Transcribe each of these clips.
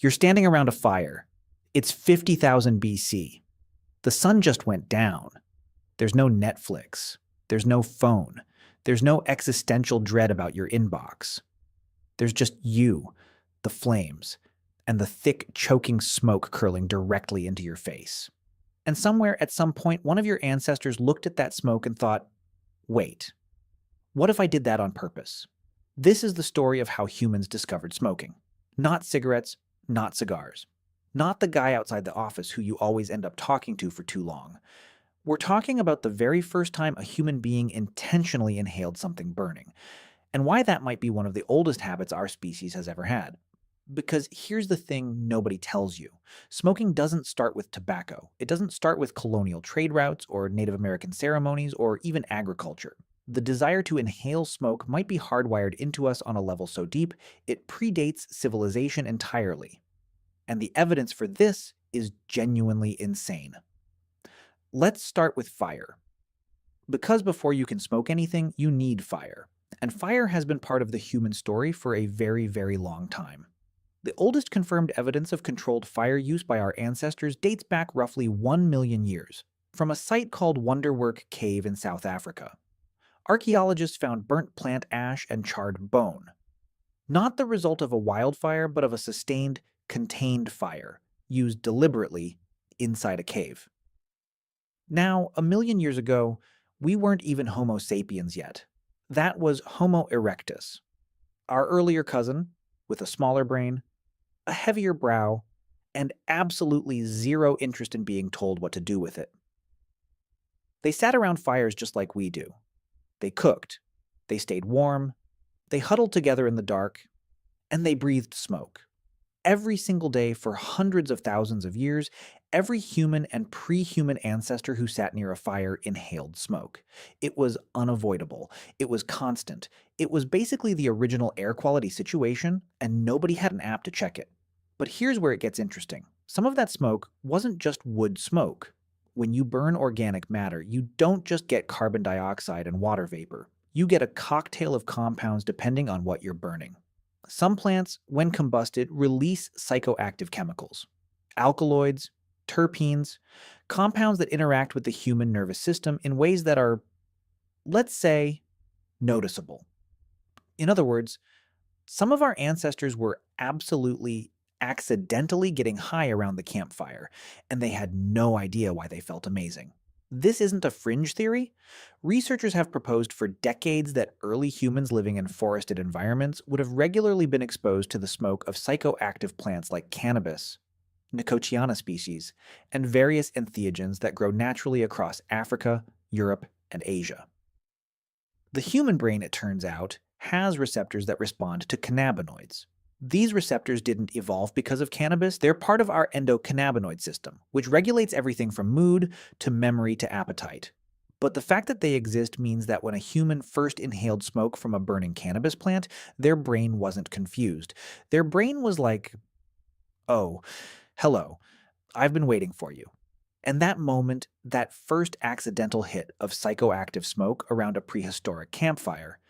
You're standing around a fire. It's 50,000 BC. The sun just went down. There's no Netflix. There's no phone. There's no existential dread about your inbox. There's just you, the flames, and the thick, choking smoke curling directly into your face. And somewhere at some point, one of your ancestors looked at that smoke and thought, wait, what if I did that on purpose? This is the story of how humans discovered smoking. Not cigarettes, not cigars. Not the guy outside the office who you always end up talking to for too long. We're talking about the very first time a human being intentionally inhaled something burning, and why that might be one of the oldest habits our species has ever had. Because here's the thing nobody tells you. Smoking doesn't start with tobacco. It doesn't start with colonial trade routes or Native American ceremonies or even agriculture. The desire to inhale smoke might be hardwired into us on a level so deep, it predates civilization entirely. And the evidence for this is genuinely insane. Let's start with fire. Because before you can smoke anything, you need fire. And fire has been part of the human story for a very, very long time. The oldest confirmed evidence of controlled fire use by our ancestors dates back roughly 1 million years, from a site called Wonderwork Cave in South Africa. Archaeologists found burnt plant ash and charred bone. Not the result of a wildfire, but of a sustained, contained fire, used deliberately inside a cave. Now, 1 million years ago, we weren't even Homo sapiens yet. That was Homo erectus, our earlier cousin, with a smaller brain, a heavier brow, and absolutely zero interest in being told what to do with it. They sat around fires just like we do. They cooked, they stayed warm, they huddled together in the dark, and they breathed smoke. Every single day for hundreds of thousands of years, every human and pre-human ancestor who sat near a fire inhaled smoke. It was unavoidable. It was constant. It was basically the original air quality situation, and nobody had an app to check it. But here's where it gets interesting. Some of that smoke wasn't just wood smoke. When you burn organic matter, you don't just get carbon dioxide and water vapor. You get a cocktail of compounds depending on what you're burning. Some plants, when combusted, release psychoactive chemicals, alkaloids, terpenes, compounds that interact with the human nervous system in ways that are, let's say, noticeable. In other words, some of our ancestors were absolutely accidentally getting high around the campfire, and they had no idea why they felt amazing. This isn't a fringe theory. Researchers have proposed for decades that early humans living in forested environments would have regularly been exposed to the smoke of psychoactive plants like cannabis, Nicotiana species, and various entheogens that grow naturally across Africa, Europe, and Asia. The human brain, it turns out, has receptors that respond to cannabinoids. These receptors didn't evolve because of cannabis, they're part of our endocannabinoid system, which regulates everything from mood to memory to appetite. But the fact that they exist means that when a human first inhaled smoke from a burning cannabis plant, their brain wasn't confused. Their brain was like, oh, hello, I've been waiting for you. And that moment, that first accidental hit of psychoactive smoke around a prehistoric campfire,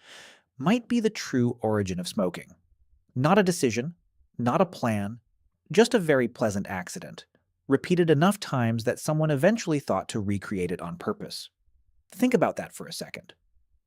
might be the true origin of smoking. Not a decision, not a plan, just a very pleasant accident, repeated enough times that someone eventually thought to recreate it on purpose. Think about that for a second.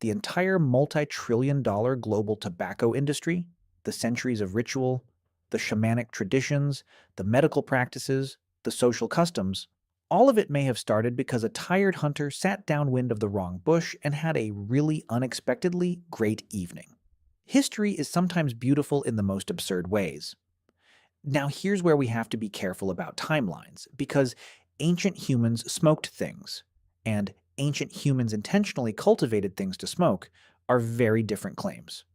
The entire multi-trillion-dollar global tobacco industry, the centuries of ritual, the shamanic traditions, the medical practices, the social customs, all of it may have started because a tired hunter sat downwind of the wrong bush and had a really unexpectedly great evening. History is sometimes beautiful in the most absurd ways. Now here's where we have to be careful about timelines, because ancient humans smoked things, and ancient humans intentionally cultivated things to smoke are very different claims.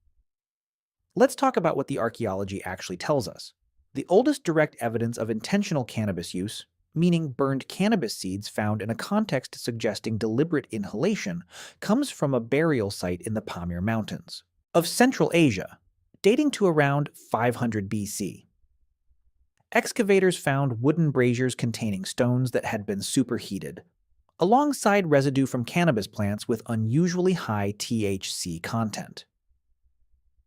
Let's talk about what the archaeology actually tells us. The oldest direct evidence of intentional cannabis use, meaning burned cannabis seeds found in a context suggesting deliberate inhalation, comes from a burial site in the Pamir Mountains of Central Asia, dating to around 500 BC. Excavators found wooden braziers containing stones that had been superheated, alongside residue from cannabis plants with unusually high THC content.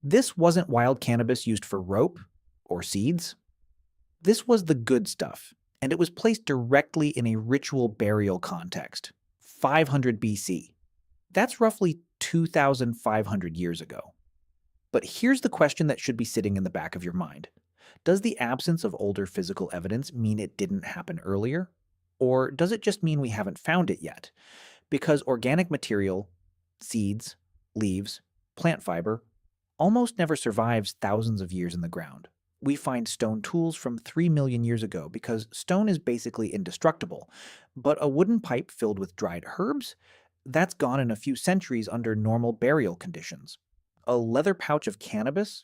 This wasn't wild cannabis used for rope or seeds. This was the good stuff, and it was placed directly in a ritual burial context, 500 BC. That's roughly 2,500 years ago. But here's the question that should be sitting in the back of your mind. Does the absence of older physical evidence mean it didn't happen earlier? Or does it just mean we haven't found it yet? Because organic material, seeds, leaves, plant fiber, almost never survives thousands of years in the ground. We find stone tools from 3 million years ago because stone is basically indestructible. But a wooden pipe filled with dried herbs? That's gone in a few centuries under normal burial conditions. A leather pouch of cannabis?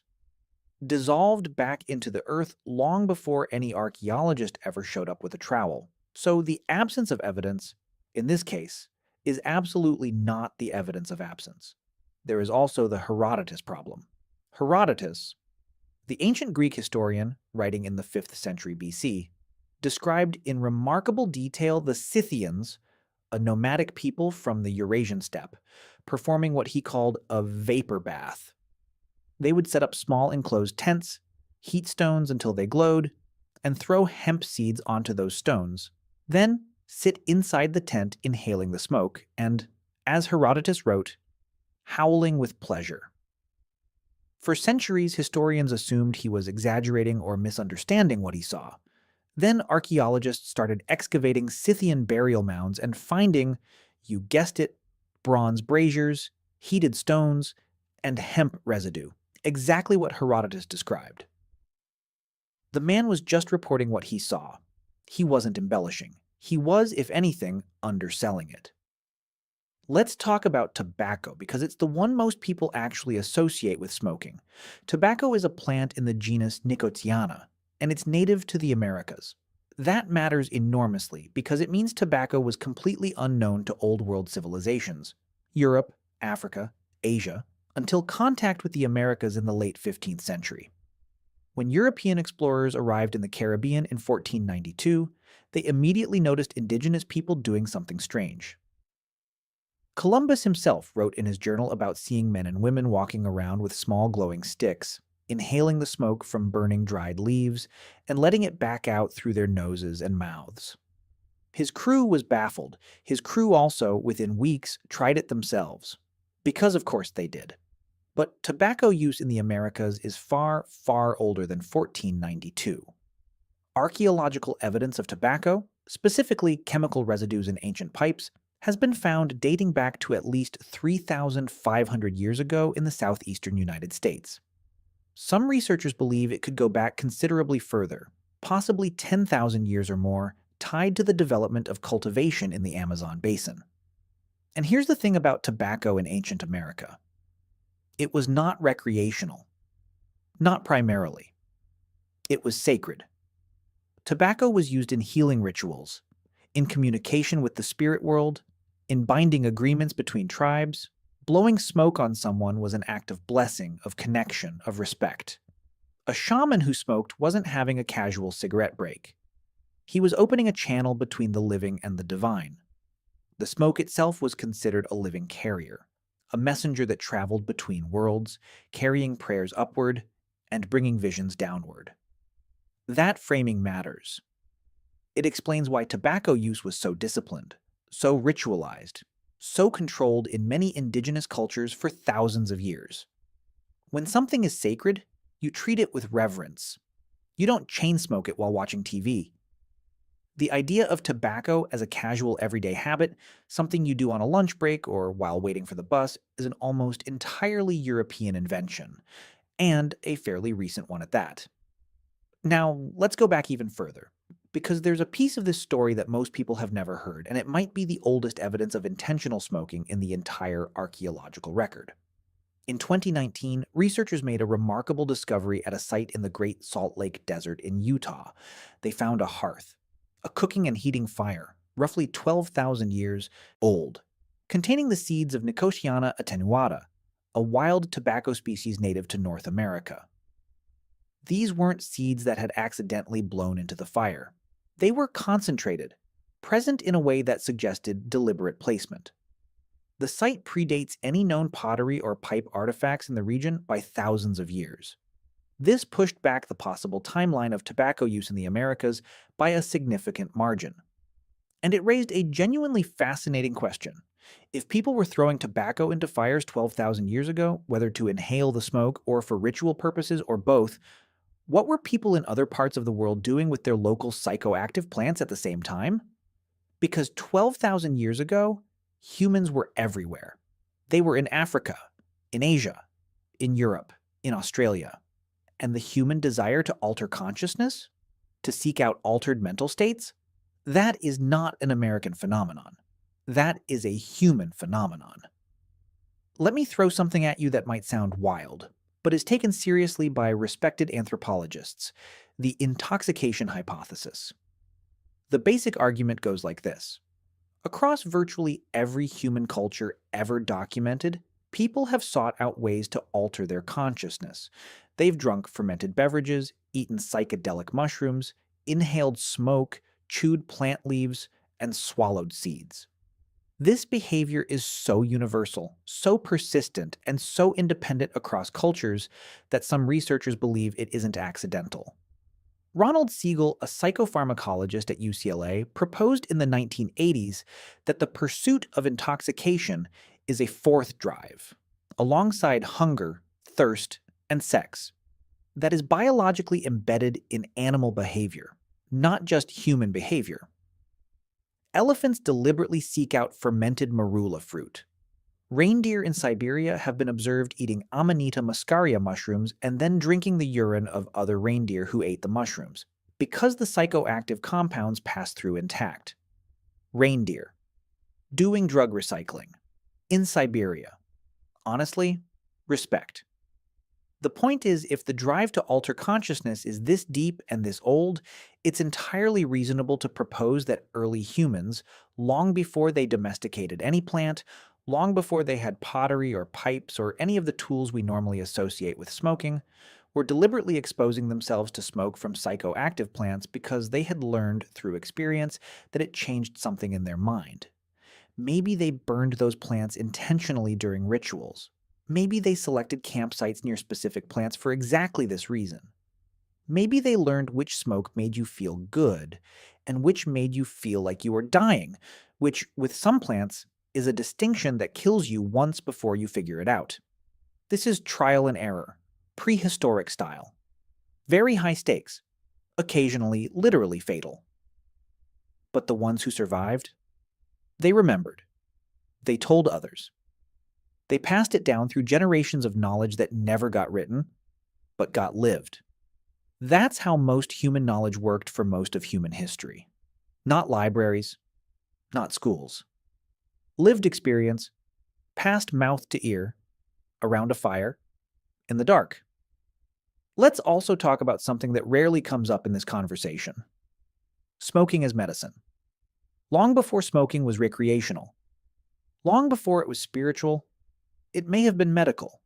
Dissolved back into the earth long before any archaeologist ever showed up with a trowel. So the absence of evidence, in this case, is absolutely not the evidence of absence. There is also the Herodotus problem. Herodotus, the ancient Greek historian writing in the 5th century BC, described in remarkable detail the Scythians, a nomadic people from the Eurasian steppe, performing what he called a vapor bath. They would set up small enclosed tents, heat stones until they glowed, and throw hemp seeds onto those stones. Then sit inside the tent inhaling the smoke and, as Herodotus wrote, howling with pleasure. For centuries, historians assumed he was exaggerating or misunderstanding what he saw. Then archaeologists started excavating Scythian burial mounds and finding, you guessed it, bronze braziers, heated stones, and hemp residue, exactly what Herodotus described. The man was just reporting what he saw. He wasn't embellishing. He was, if anything, underselling it. Let's talk about tobacco because it's the one most people actually associate with smoking. Tobacco is a plant in the genus Nicotiana, and it's native to the Americas. That matters enormously because it means tobacco was completely unknown to Old World civilizations, Europe, Africa, Asia, until contact with the Americas in the late 15th century. When European explorers arrived in the Caribbean in 1492, they immediately noticed indigenous people doing something strange. Columbus himself wrote in his journal about seeing men and women walking around with small glowing sticks, inhaling the smoke from burning dried leaves, and letting it back out through their noses and mouths. His crew was baffled. His crew also, within weeks, tried it themselves. Because of course they did. But tobacco use in the Americas is far, far older than 1492. Archaeological evidence of tobacco, specifically chemical residues in ancient pipes, has been found dating back to at least 3,500 years ago in the southeastern United States. Some researchers believe it could go back considerably further, possibly 10,000 years or more, tied to the development of cultivation in the Amazon basin. And here's the thing about tobacco in ancient America. It was not recreational. Not primarily. It was sacred. Tobacco was used in healing rituals, in communication with the spirit world, in binding agreements between tribes. Blowing smoke on someone was an act of blessing, of connection, of respect. A shaman who smoked wasn't having a casual cigarette break. He was opening a channel between the living and the divine. The smoke itself was considered a living carrier, a messenger that traveled between worlds, carrying prayers upward and bringing visions downward. That framing matters. It explains why tobacco use was so disciplined, so ritualized, so controlled in many indigenous cultures for thousands of years. When something is sacred, you treat it with reverence. You don't chain smoke it while watching TV. The idea of tobacco as a casual everyday habit, something you do on a lunch break or while waiting for the bus, is an almost entirely European invention, and a fairly recent one at that. Now, let's go back even further, because there's a piece of this story that most people have never heard, and it might be the oldest evidence of intentional smoking in the entire archaeological record. In 2019, researchers made a remarkable discovery at a site in the Great Salt Lake Desert in Utah. They found a hearth, a cooking and heating fire, roughly 12,000 years old, containing the seeds of Nicotiana attenuata, a wild tobacco species native to North America. These weren't seeds that had accidentally blown into the fire. They were concentrated, present in a way that suggested deliberate placement. The site predates any known pottery or pipe artifacts in the region by thousands of years. This pushed back the possible timeline of tobacco use in the Americas by a significant margin. And it raised a genuinely fascinating question. If people were throwing tobacco into fires 12,000 years ago, whether to inhale the smoke or for ritual purposes or both, what were people in other parts of the world doing with their local psychoactive plants at the same time? Because 12,000 years ago, humans were everywhere. They were in Africa, in Asia, in Europe, in Australia. And the human desire to alter consciousness, to seek out altered mental states, that is not an American phenomenon. That is a human phenomenon. Let me throw something at you that might sound wild, but is taken seriously by respected anthropologists: the intoxication hypothesis. The basic argument goes like this. Across virtually every human culture ever documented, people have sought out ways to alter their consciousness. They've drunk fermented beverages, eaten psychedelic mushrooms, inhaled smoke, chewed plant leaves, and swallowed seeds. This behavior is so universal, so persistent, and so independent across cultures that some researchers believe it isn't accidental. Ronald Siegel, a psychopharmacologist at UCLA, proposed in the 1980s that the pursuit of intoxication is a fourth drive, alongside hunger, thirst, and sex, that is biologically embedded in animal behavior, not just human behavior. Elephants deliberately seek out fermented marula fruit. Reindeer in Siberia have been observed eating Amanita muscaria mushrooms and then drinking the urine of other reindeer who ate the mushrooms, because the psychoactive compounds pass through intact. Reindeer. Doing drug recycling. In Siberia. Honestly, respect. The point is, if the drive to alter consciousness is this deep and this old, it's entirely reasonable to propose that early humans, long before they domesticated any plant, long before they had pottery or pipes or any of the tools we normally associate with smoking, were deliberately exposing themselves to smoke from psychoactive plants because they had learned through experience that it changed something in their mind. Maybe they burned those plants intentionally during rituals. Maybe they selected campsites near specific plants for exactly this reason. Maybe they learned which smoke made you feel good and which made you feel like you were dying, which, with some plants, is a distinction that kills you once before you figure it out. This is trial and error, prehistoric style. Very high stakes, occasionally literally fatal. But the ones who survived? They remembered. They told others. They passed it down through generations of knowledge that never got written, but got lived. That's how most human knowledge worked for most of human history. Not libraries, not schools. Lived experience, passed mouth to ear, around a fire, in the dark. Let's also talk about something that rarely comes up in this conversation. Smoking as medicine. Long before smoking was recreational, long before it was spiritual, it may have been medical.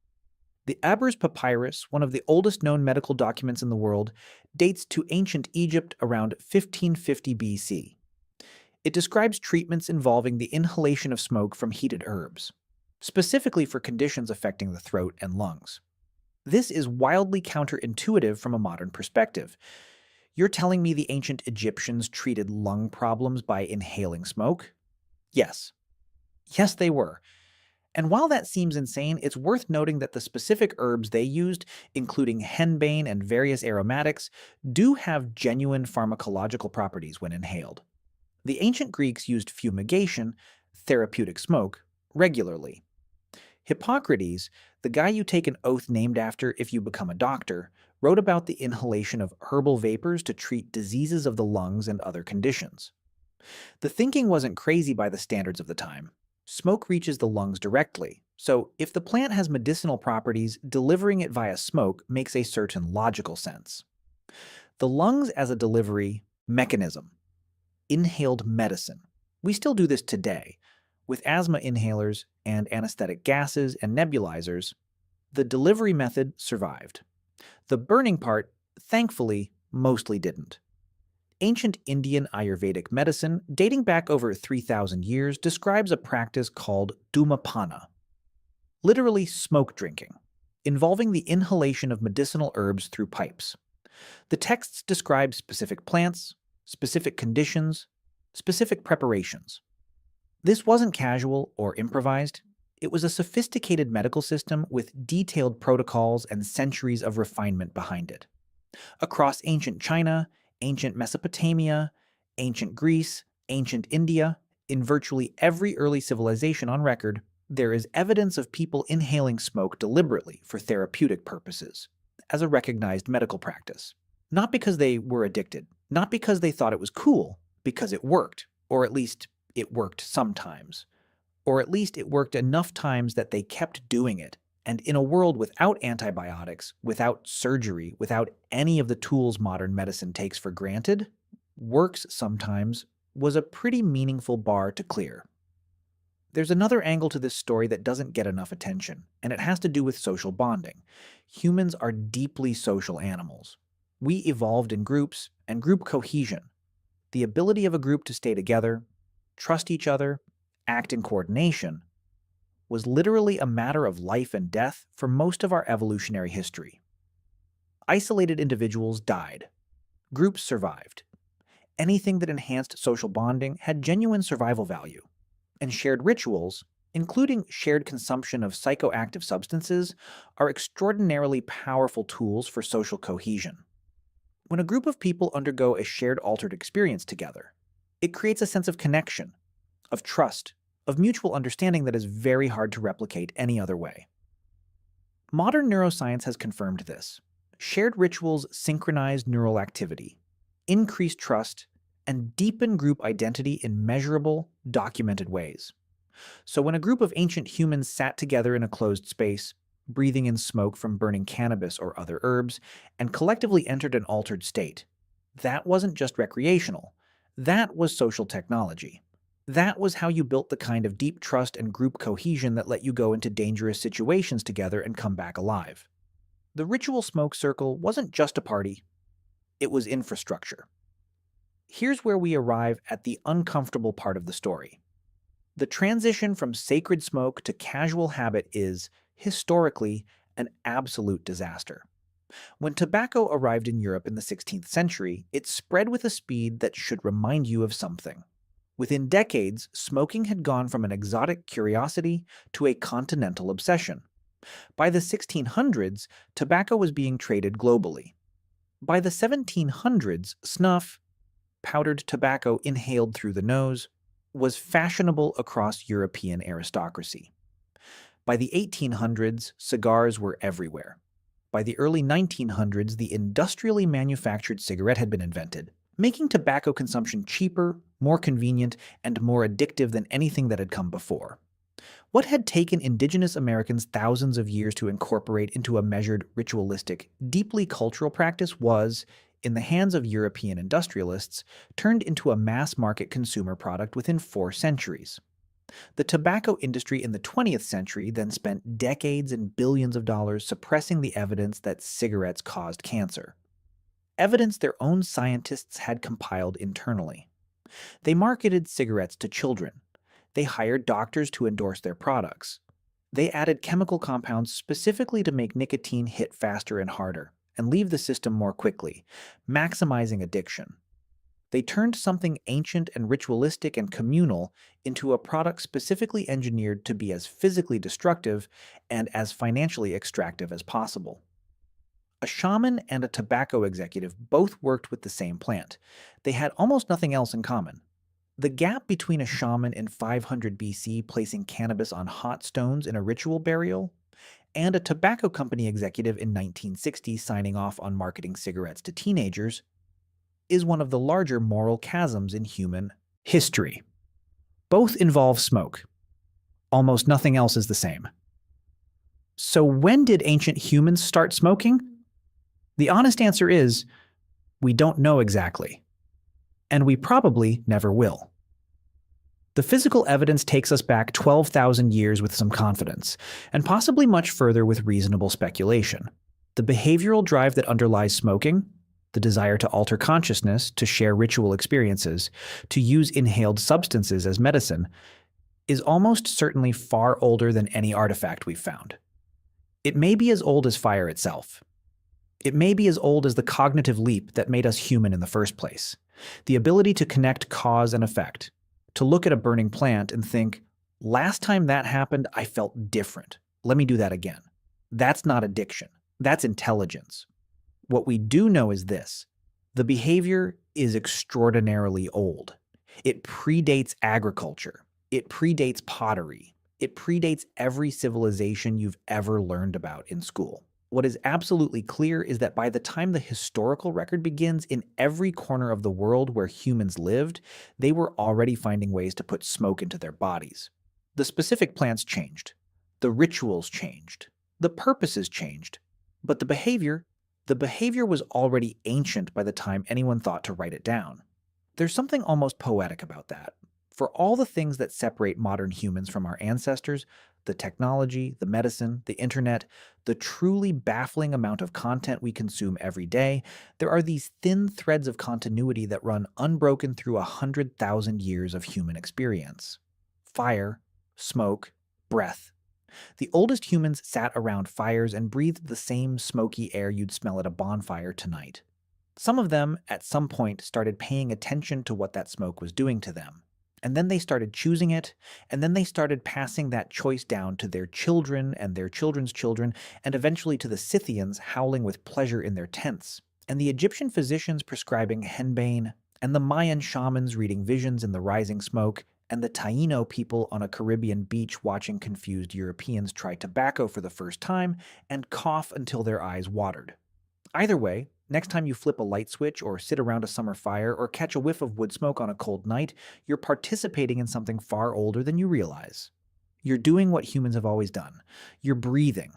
The Aber's Papyrus, one of the oldest known medical documents in the world, dates to ancient Egypt around 1550 BC. It describes treatments involving the inhalation of smoke from heated herbs, specifically for conditions affecting the throat and lungs. This is wildly counterintuitive from a modern perspective. You're telling me the ancient Egyptians treated lung problems by inhaling smoke? Yes. Yes, they were. And while that seems insane, it's worth noting that the specific herbs they used, including henbane and various aromatics, do have genuine pharmacological properties when inhaled. The ancient Greeks used fumigation, therapeutic smoke, regularly. Hippocrates, the guy you take an oath named after if you become a doctor, wrote about the inhalation of herbal vapors to treat diseases of the lungs and other conditions. The thinking wasn't crazy by the standards of the time. Smoke reaches the lungs directly, so if the plant has medicinal properties, delivering it via smoke makes a certain logical sense. The lungs as a delivery mechanism. Inhaled medicine. We still do this today. With asthma inhalers and anesthetic gases and nebulizers, the delivery method survived. The burning part, thankfully, mostly didn't. Ancient Indian Ayurvedic medicine, dating back over 3,000 years, describes a practice called dhumapana, literally smoke drinking. involving the inhalation of medicinal herbs through pipes. The texts describe specific plants, specific conditions, specific preparations. This wasn't casual or improvised. It was a sophisticated medical system with detailed protocols and centuries of refinement behind it. Across ancient China, ancient Mesopotamia, ancient Greece, ancient India, in virtually every early civilization on record, there is evidence of people inhaling smoke deliberately for therapeutic purposes, as a recognized medical practice. Not because they were addicted, not because they thought it was cool, because it worked, or at least it worked sometimes. Or at least it worked enough times that they kept doing it. And in a world without antibiotics, without surgery, without any of the tools modern medicine takes for granted, works sometimes was a pretty meaningful bar to clear. There's another angle to this story that doesn't get enough attention, and it has to do with social bonding. Humans are deeply social animals. We evolved in groups and group cohesion. The ability of a group to stay together, trust each other, act in coordination, was literally a matter of life and death for most of our evolutionary history. Isolated individuals died. Groups survived. Anything that enhanced social bonding had genuine survival value. And shared rituals, including shared consumption of psychoactive substances, are extraordinarily powerful tools for social cohesion. When a group of people undergo a shared altered experience together, it creates a sense of connection, of trust, of mutual understanding that is very hard to replicate any other way. Modern neuroscience has confirmed this. Shared rituals synchronize neural activity, increase trust, and deepen group identity in measurable, documented ways. So when a group of ancient humans sat together in a closed space, breathing in smoke from burning cannabis or other herbs, and collectively entered an altered state, that wasn't just recreational. That was social technology. That was how you built the kind of deep trust and group cohesion that let you go into dangerous situations together and come back alive. The ritual smoke circle wasn't just a party, it was infrastructure. Here's where we arrive at the uncomfortable part of the story. The transition from sacred smoke to casual habit is, historically, an absolute disaster. When tobacco arrived in Europe in the 16th century, it spread with a speed that should remind you of something. Within decades, smoking had gone from an exotic curiosity to a continental obsession. By the 1600s, tobacco was being traded globally. By the 1700s, snuff, powdered tobacco inhaled through the nose, was fashionable across European aristocracy. By the 1800s, cigars were everywhere. By the early 1900s, the industrially manufactured cigarette had been invented, making tobacco consumption cheaper, more convenient, and more addictive than anything that had come before. What had taken indigenous Americans thousands of years to incorporate into a measured, ritualistic, deeply cultural practice was, in the hands of European industrialists, turned into a mass-market consumer product within 4 centuries. The tobacco industry in the 20th century then spent decades and billions of dollars suppressing the evidence that cigarettes caused cancer. Evidence their own scientists had compiled internally. They marketed cigarettes to children. They hired doctors to endorse their products. They added chemical compounds specifically to make nicotine hit faster and harder, and leave the system more quickly, maximizing addiction. They turned something ancient and ritualistic and communal into a product specifically engineered to be as physically destructive and as financially extractive as possible. A shaman and a tobacco executive both worked with the same plant. They had almost nothing else in common. The gap between a shaman in 500 BC placing cannabis on hot stones in a ritual burial and a tobacco company executive in 1960 signing off on marketing cigarettes to teenagers is one of the larger moral chasms in human history. Both involve smoke. Almost nothing else is the same. So when did ancient humans start smoking? The honest answer is, we don't know exactly. And we probably never will. The physical evidence takes us back 12,000 years with some confidence, and possibly much further with reasonable speculation. The behavioral drive that underlies smoking, the desire to alter consciousness, to share ritual experiences, to use inhaled substances as medicine, is almost certainly far older than any artifact we've found. It may be as old as fire itself. It may be as old as the cognitive leap that made us human in the first place. The ability to connect cause and effect, to look at a burning plant and think, last time that happened, I felt different. Let me do that again. That's not addiction. That's intelligence. What we do know is this: the behavior is extraordinarily old. It predates agriculture. It predates pottery. It predates every civilization you've ever learned about in school. What is absolutely clear is that by the time the historical record begins, in every corner of the world where humans lived, they were already finding ways to put smoke into their bodies. The specific plants changed. The rituals changed. The purposes changed. But the behavior was already ancient by the time anyone thought to write it down. There's something almost poetic about that. For all the things that separate modern humans from our ancestors, the technology, the medicine, the internet, the truly baffling amount of content we consume every day, there are these thin threads of continuity that run unbroken through 100,000 years of human experience. Fire, smoke, breath. The oldest humans sat around fires and breathed the same smoky air you'd smell at a bonfire tonight. Some of them, at some point, started paying attention to what that smoke was doing to them. And then they started choosing it, and then they started passing that choice down to their children and their children's children, and eventually to the Scythians howling with pleasure in their tents, and the Egyptian physicians prescribing henbane, and the Mayan shamans reading visions in the rising smoke, and the Taino people on a Caribbean beach watching confused Europeans try tobacco for the first time and cough until their eyes watered. Either way, next time you flip a light switch or sit around a summer fire or catch a whiff of wood smoke on a cold night, you're participating in something far older than you realize. You're doing what humans have always done. You're breathing.